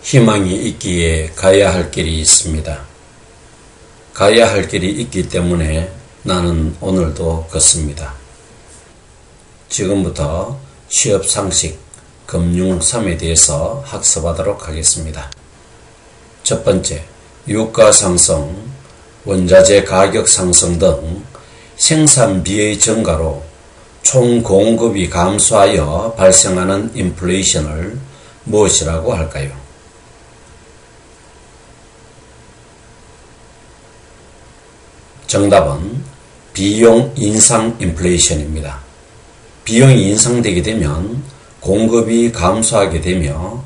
희망이 있기에 가야 할 길이 있습니다. 가야 할 길이 있기 때문에 나는 오늘도 걷습니다. 지금부터 취업 상식, 금융 3에 대해서 학습하도록 하겠습니다. 첫 번째, 유가 상승, 원자재 가격 상승 등 생산비의 증가로 총 공급이 감소하여 발생하는 인플레이션을 무엇이라고 할까요? 정답은 비용 인상 인플레이션입니다. 비용이 인상되게 되면 공급이 감소하게 되며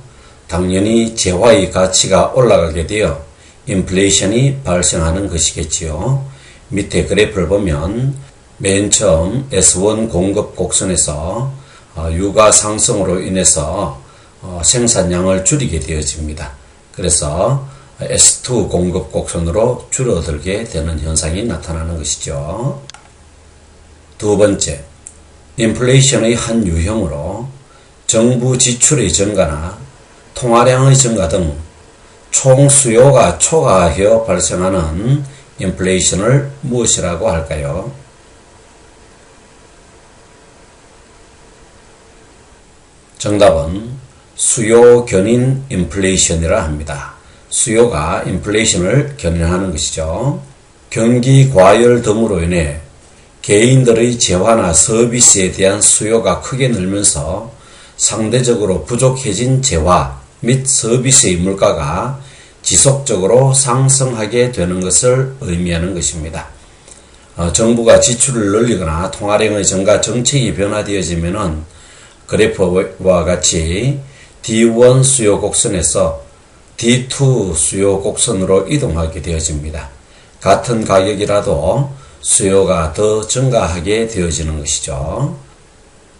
당연히 재화의 가치가 올라가게 되어 인플레이션이 발생하는 것이겠지요. 밑에 그래프를 보면 맨 처음 S1 공급 곡선에서 유가 상승으로 인해서 생산량을 줄이게 되어집니다. 그래서 S2 공급 곡선으로 줄어들게 되는 현상이 나타나는 것이죠. 두 번째, 인플레이션의 한 유형으로 정부 지출의 증가나 통화량의 증가 등 총 수요가 초과하여 발생하는 인플레이션을 무엇이라고 할까요? 정답은 수요 견인 인플레이션이라 합니다. 수요가 인플레이션을 견인하는 것이죠. 경기 과열 등으로 인해 개인들의 재화나 서비스에 대한 수요가 크게 늘면서 상대적으로 부족해진 재화 및 서비스의 물가가 지속적으로 상승하게 되는 것을 의미하는 것입니다. 정부가 지출을 늘리거나 통화량의 증가 정책이 변화되어지면은 그래프와 같이 D1 수요 곡선에서 D2 수요 곡선으로 이동하게 되어집니다. 같은 가격이라도 수요가 더 증가하게 되어지는 것이죠.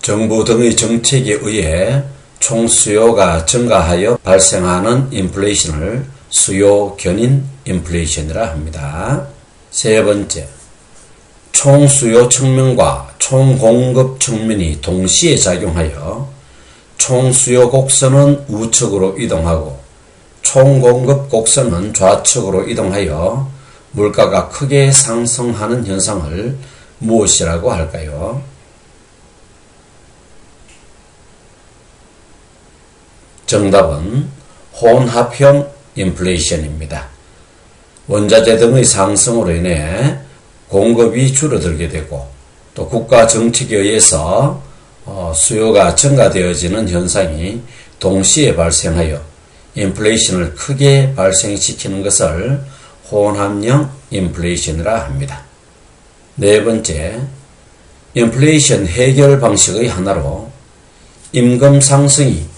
정부 등의 정책에 의해 총 수요가 증가하여 발생하는 인플레이션을 수요 견인 인플레이션이라 합니다. 세 번째, 총 수요 측면과 총 공급 측면이 동시에 작용하여 총 수요 곡선은 우측으로 이동하고 총 공급 곡선은 좌측으로 이동하여 물가가 크게 상승하는 현상을 무엇이라고 할까요? 정답은 혼합형 인플레이션입니다. 원자재 등의 상승으로 인해 공급이 줄어들게 되고 또 국가 정책에 의해서 수요가 증가되어지는 현상이 동시에 발생하여 인플레이션을 크게 발생시키는 것을 혼합형 인플레이션이라 합니다. 네 번째, 인플레이션 해결 방식의 하나로 임금 상승이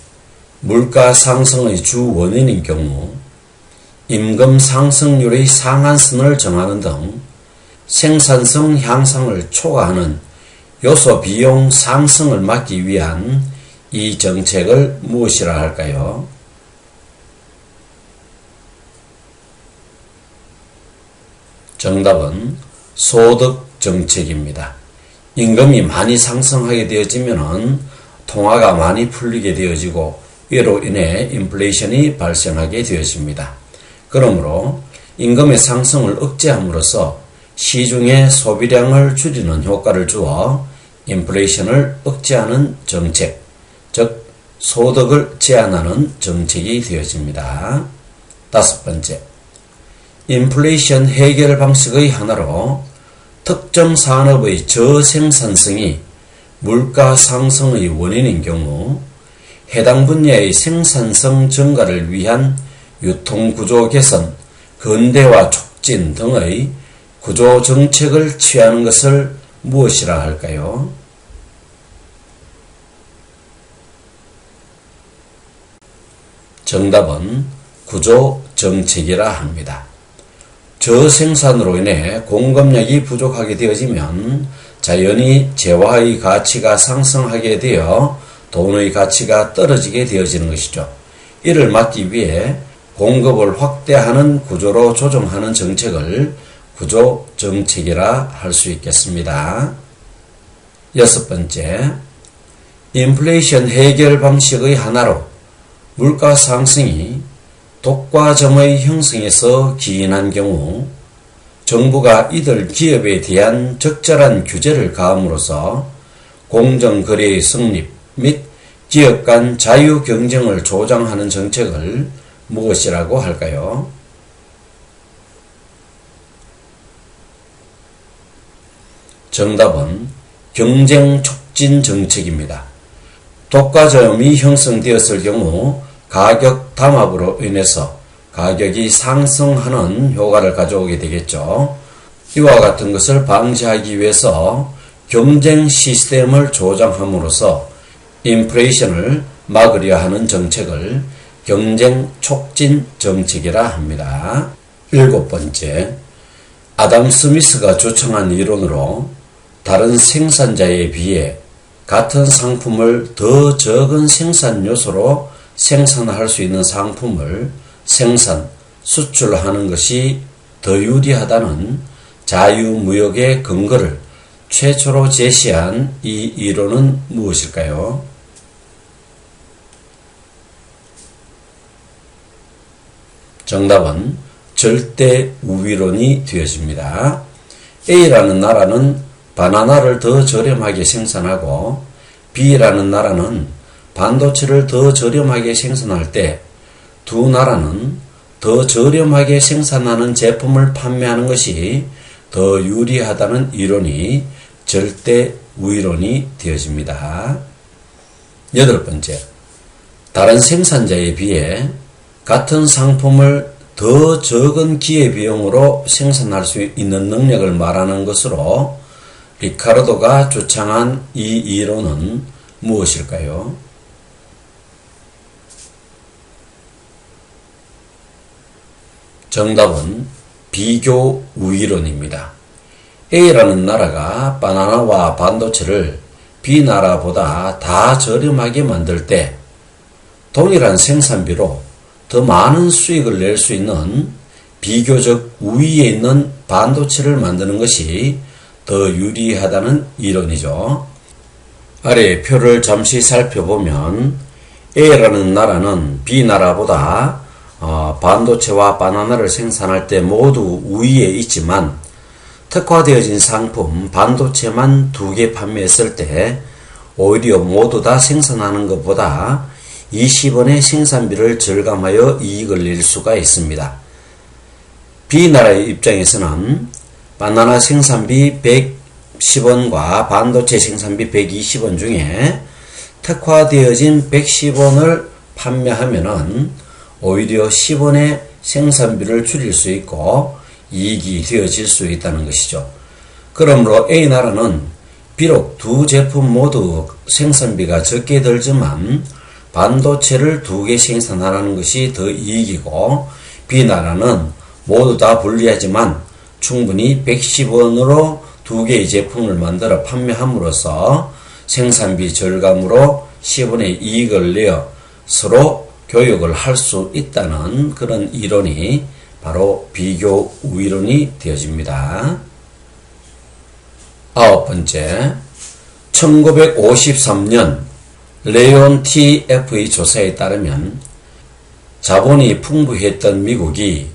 물가 상승의 주 원인인 경우 임금 상승률의 상한선을 정하는 등 생산성 향상을 초과하는 요소 비용 상승을 막기 위한 이 정책을 무엇이라 할까요? 정답은 소득 정책입니다. 임금이 많이 상승하게 되어지면 통화가 많이 풀리게 되어지고 이로 인해 인플레이션이 발생하게 되어집니다. 그러므로 임금의 상승을 억제함으로써 시중의 소비량을 줄이는 효과를 주어 인플레이션을 억제하는 정책, 즉 소득을 제한하는 정책이 되어집니다. 다섯 번째, 인플레이션 해결 방식의 하나로 특정 산업의 저생산성이 물가 상승의 원인인 경우 해당 분야의 생산성 증가를 위한 유통구조 개선, 근대화 촉진 등의 구조 정책을 취하는 것을 무엇이라 할까요? 정답은 구조 정책이라 합니다. 저생산으로 인해 공급량이 부족하게 되어지면 자연히 재화의 가치가 상승하게 되어 돈의 가치가 떨어지게 되어지는 것이죠. 이를 막기 위해 공급을 확대하는 구조로 조정하는 정책을 구조 정책이라 할 수 있겠습니다. 여섯 번째, 인플레이션 해결 방식의 하나로 물가 상승이 독과점의 형성에서 기인한 경우 정부가 이들 기업에 대한 적절한 규제를 가함으로써 공정거래의 성립 및 기업 간 자유 경쟁을 조장하는 정책을 무엇이라고 할까요? 정답은 경쟁 촉진 정책입니다. 독과점이 형성되었을 경우 가격 담합으로 인해서 가격이 상승하는 효과를 가져오게 되겠죠. 이와 같은 것을 방지하기 위해서 경쟁 시스템을 조장함으로써 인플레이션을 막으려 하는 정책을 경쟁 촉진 정책이라 합니다. 7번째, 아담 스미스가 주창한 이론으로 다른 생산자에 비해 같은 상품을 더 적은 생산 요소로 생산할 수 있는 상품을 생산, 수출하는 것이 더 유리하다는 자유무역의 근거를 최초로 제시한 이 이론은 무엇일까요? 정답은 절대 우위론이 되어집니다. A라는 나라는 바나나를 더 저렴하게 생산하고 B라는 나라는 반도체를 더 저렴하게 생산할 때 두 나라는 더 저렴하게 생산하는 제품을 판매하는 것이 더 유리하다는 이론이 절대 우위론이 되어집니다. 8번째, 다른 생산자에 비해 같은 상품을 더 적은 기회비용으로 생산할 수 있는 능력을 말하는 것으로 리카르도가 주창한 이 이론은 무엇일까요? 정답은 비교 우위론입니다. A라는 나라가 바나나와 반도체를 B나라보다 다 저렴하게 만들 때 동일한 생산비로 더 많은 수익을 낼 수 있는 비교적 우위에 있는 반도체를 만드는 것이 더 유리하다는 이론이죠. 아래 표를 잠시 살펴보면 A라는 나라는 B나라보다 반도체와 바나나를 생산할 때 모두 우위에 있지만 특화되어진 상품 반도체만 2개 판매했을 때 오히려 모두 다 생산하는 것보다 20원의 생산비를 절감하여 이익을 낼 수가 있습니다. B나라의 입장에서는 바나나 생산비 110원과 반도체 생산비 120원 중에 특화되어진 110원을 판매하면은 오히려 10원의 생산비를 줄일 수 있고 이익이 되어질 수 있다는 것이죠. 그러므로 A나라는 비록 두 제품 모두 생산비가 적게 들지만 반도체를 2개 생산하는 것이 더 이익이고 B나라는 모두 다 불리하지만 충분히 110원으로 2개의 제품을 만들어 판매함으로써 생산비 절감으로 10원의 이익을 내어 서로 교역을 할 수 있다는 그런 이론이 바로 비교 우위론이 되어집니다. 9번째, 1953년 레온티F의 조사에 따르면 자본이 풍부했던 미국이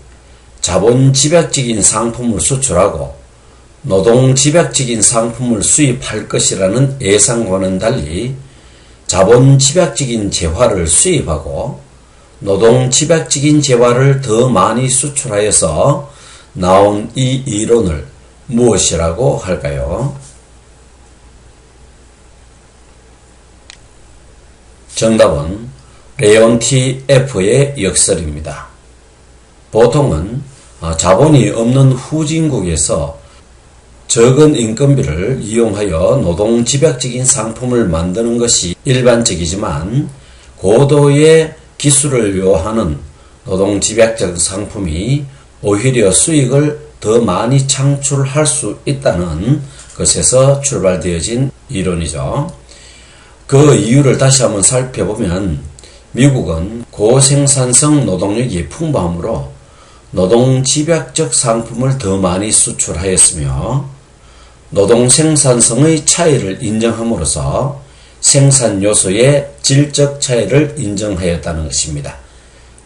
자본 집약적인 상품을 수출하고 노동 집약적인 상품을 수입할 것이라는 예상과는 달리 자본 집약적인 재화를 수입하고 노동 집약적인 재화를 더 많이 수출하여서 나온 이 이론을 무엇이라고 할까요? 정답은 레온티F의 역설입니다. 보통은 자본이 없는 후진국에서 적은 인건비를 이용하여 노동 집약적인 상품을 만드는 것이 일반적이지만 고도의 기술을 요하는 노동 집약적 상품이 오히려 수익을 더 많이 창출할 수 있다는 것에서 출발되어진 이론이죠. 그 이유를 다시 한번 살펴보면 미국은 고생산성 노동력이 풍부하므로 노동 집약적 상품을 더 많이 수출하였으며 노동 생산성의 차이를 인정함으로써 생산 요소의 질적 차이를 인정하였다는 것입니다.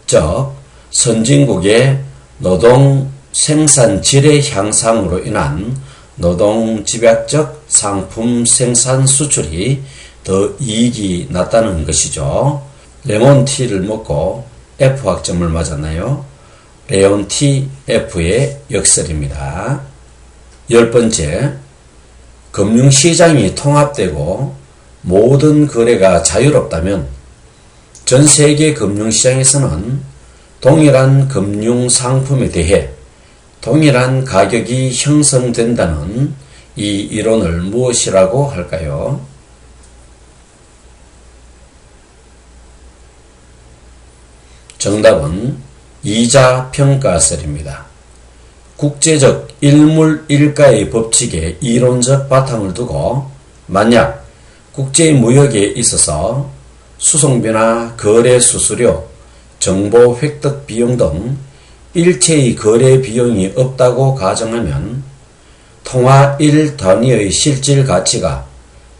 즉, 선진국의 노동 생산 질의 향상으로 인한 노동 집약적 상품 생산 수출이 더 이익이 났다는 것이죠. 레몬티를 먹고 F 학점을 맞았나요? 레온티 F의 역설입니다. 10번째, 금융시장이 통합되고 모든 거래가 자유롭다면 전 세계 금융시장에서는 동일한 금융상품에 대해 동일한 가격이 형성된다는 이 이론을 무엇이라고 할까요? 정답은 이자평가설입니다. 국제적 일물일가의 법칙의 이론적 바탕을 두고 만약 국제무역에 있어서 수송비나 거래 수수료, 정보 획득 비용 등 일체의 거래 비용이 없다고 가정하면 통화 1단위의 실질 가치가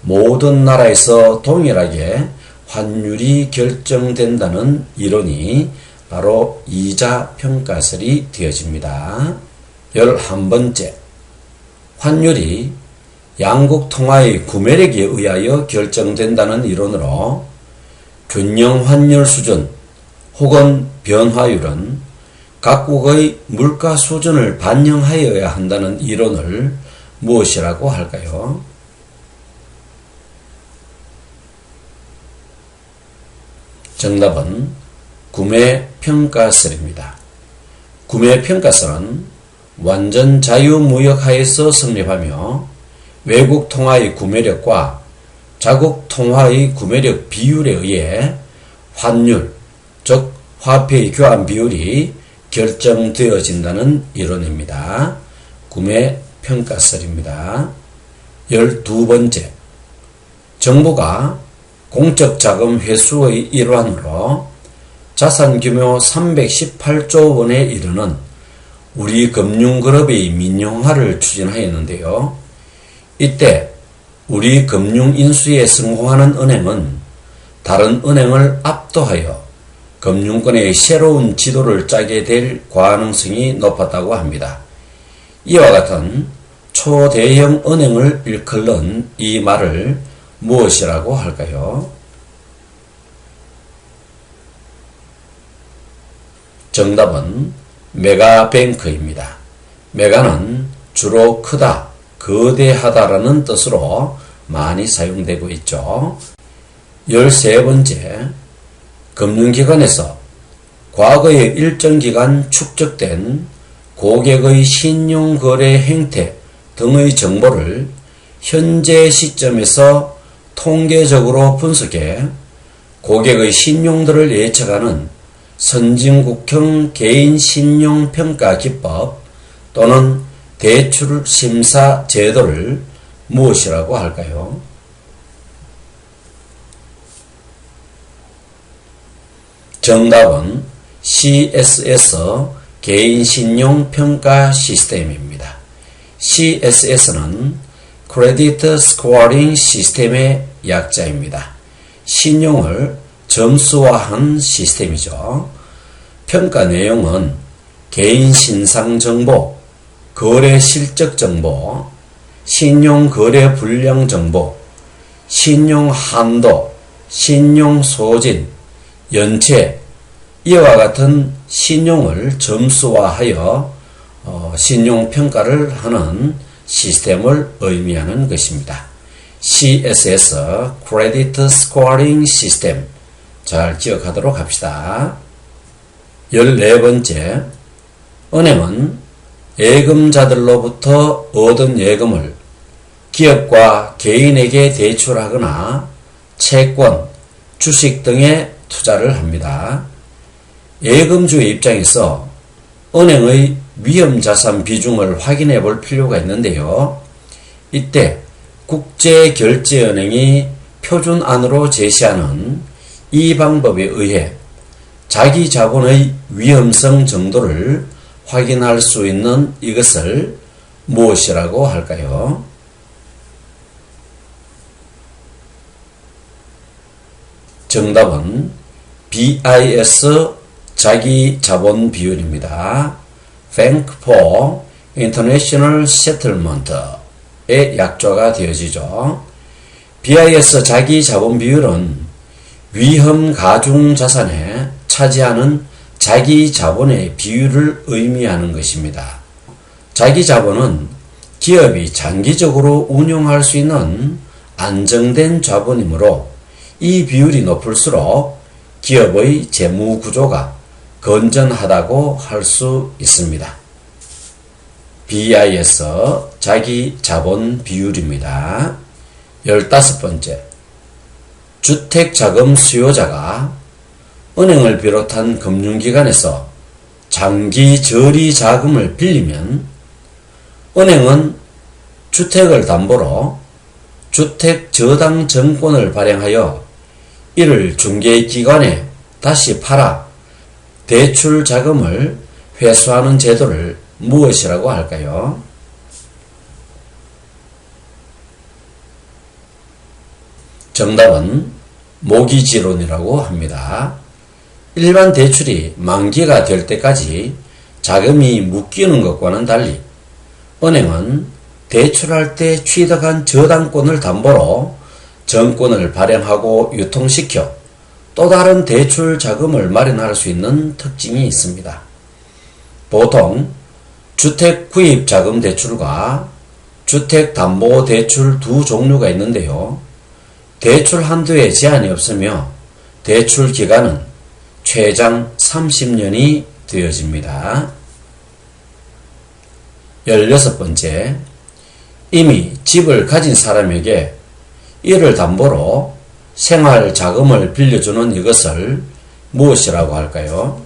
모든 나라에서 동일하게 환율이 결정된다는 이론이 바로 이자평가설이 되어집니다. 11번째, 환율이 양국 통화의 구매력에 의하여 결정된다는 이론으로 균형 환율 수준 혹은 변화율은 각국의 물가 수준을 반영하여야 한다는 이론을 무엇이라고 할까요? 정답은 구매평가설입니다. 구매평가설은 완전 자유무역하에서 성립하며 외국 통화의 구매력과 자국 통화의 구매력 비율에 의해 환율, 즉 화폐의 교환 비율이 결정되어진다는 이론입니다. 구매평가설입니다. 12번째, 정부가 공적자금 회수의 일환으로 자산규모 318조 원에 이르는 우리 금융그룹의 민영화를 추진하였는데요. 이때 우리 금융인수에 성공하는 은행은 다른 은행을 압도하여 금융권의 새로운 지도를 짜게 될 가능성이 높았다고 합니다. 이와 같은 초대형 은행을 일컬는 이 말을 무엇이라고 할까요? 정답은 메가뱅크입니다. 메가는 주로 크다, 거대하다라는 뜻으로 많이 사용되고 있죠. 13번째, 금융기관에서 과거의 일정 기간 축적된 고객의 신용거래 행태 등의 정보를 현재 시점에서 통계적으로 분석해 고객의 신용도를 예측하는 선진국형 개인신용평가 기법 또는 대출심사 제도를 무엇이라고 할까요? 정답은 CSS 개인신용평가 시스템입니다. CSS는 Credit Scoring 시스템의 약자입니다. 신용을 점수화한 시스템이죠. 평가 내용은 개인 신상 정보, 거래 실적 정보, 신용 거래 불량 정보, 신용 한도, 신용 소진, 연체, 이와 같은 신용을 점수화하여 신용평가를 하는 시스템을 의미하는 것입니다. CSS, Credit Scoring System. 잘 기억하도록 합시다. 14번째, 은행은 예금자들로부터 얻은 예금을 기업과 개인에게 대출하거나 채권, 주식 등에 투자를 합니다. 예금주의 입장에서 은행의 위험자산 비중을 확인해 볼 필요가 있는데요. 이때 국제결제은행이 표준안으로 제시하는 이 방법에 의해 자기 자본의 위험성 정도를 확인할 수 있는 이것을 무엇이라고 할까요? 정답은 BIS 자기 자본 비율입니다. Bank for International Settlement의 약조가 되어지죠. BIS 자기 자본 비율은 위험 가중 자산에 차지하는 자기 자본의 비율을 의미하는 것입니다. 자기 자본은 기업이 장기적으로 운용할 수 있는 안정된 자본이므로 이 비율이 높을수록 기업의 재무 구조가 건전하다고 할 수 있습니다. BIS 자기 자본 비율입니다. 15번째, 주택자금 수요자가 은행을 비롯한 금융기관에서 장기 저리 자금을 빌리면 은행은 주택을 담보로 주택저당증권을 발행하여 이를 중개기관에 다시 팔아 대출 자금을 회수하는 제도를 무엇이라고 할까요? 정답은 모기지론이라고 합니다. 일반 대출이 만기가 될 때까지 자금이 묶이는 것과는 달리 은행은 대출할 때 취득한 저당권을 담보로 정권을 발행하고 유통시켜 또 다른 대출 자금을 마련할 수 있는 특징이 있습니다. 보통 주택 구입 자금 대출과 주택 담보 대출 두 종류가 있는데요. 대출 한도에 제한이 없으며 대출 기간은 최장 30년이 되어집니다. 16번째, 이미 집을 가진 사람에게 이를 담보로 생활 자금을 빌려주는 이것을 무엇이라고 할까요?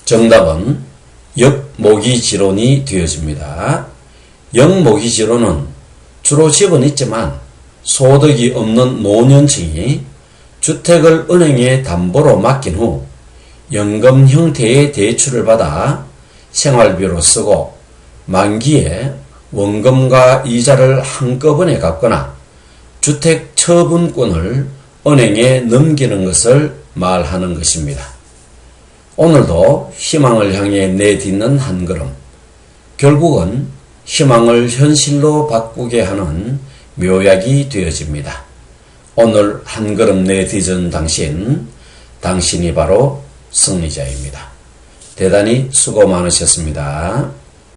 정답은 역모기지론이 되어집니다. 역모기지론은 주로 집은 있지만 소득이 없는 노년층이 주택을 은행에 담보로 맡긴 후 연금 형태의 대출을 받아 생활비로 쓰고 만기에 원금과 이자를 한꺼번에 갚거나 주택 처분권을 은행에 넘기는 것을 말하는 것입니다. 오늘도 희망을 향해 내딛는 한 걸음, 결국은 희망을 현실로 바꾸게 하는 묘약이 되어집니다. 오늘 한 걸음 내딛은 당신이 바로 승리자입니다. 대단히 수고 많으셨습니다.